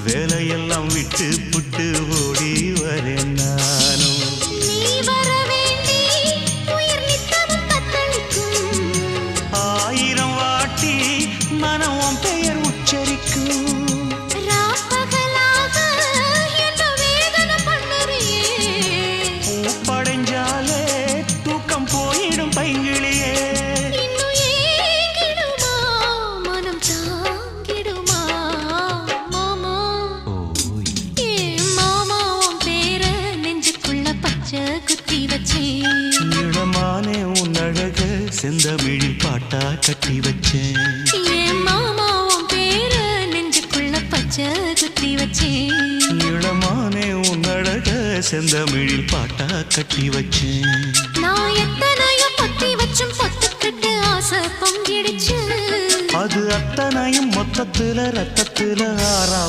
வேலையெல்லாம் விட்டு புட்டு ஓடி வரேன் நானும். நீ வர வேண்டி உயிர் நித்தமும் தத்தளிக்கும். 1000 வாட்டி மனம் உன் பெயர் உச்சரிக்கும். ராப்பகலாக என்ன வேதனை பண்ணுறியே. பூப்படைஞ்சாலே தூக்கம் போயிடும் பைங்கிளியே. இன்னும் ஏங்கிடுமா மனம் தாங்கிடுமா மாமா. ஏ மாமா உன் பேர நெஞ்சுக்குள்ள பச்சை குத்தி வச்சேன். இளமானே உன் அழக செந்தமிழில் பாட்டா கட்டி வச்சேன். ஏ மாமா உன் பேர நெஞ்சுக்குள்ள பச்சை குத்தி வச்சேன். இளமானே உன் அழக செந்தமிழில் பாட்டா கட்டி வச்சேன். நான் எத்தனையோ பொத்தி வச்சும் பொத்துக்கிட்டு ஆசை பொங்கிடுச்சு. அது அத்தனையும் மொத்தத்துல ரத்தத்துல ஆறா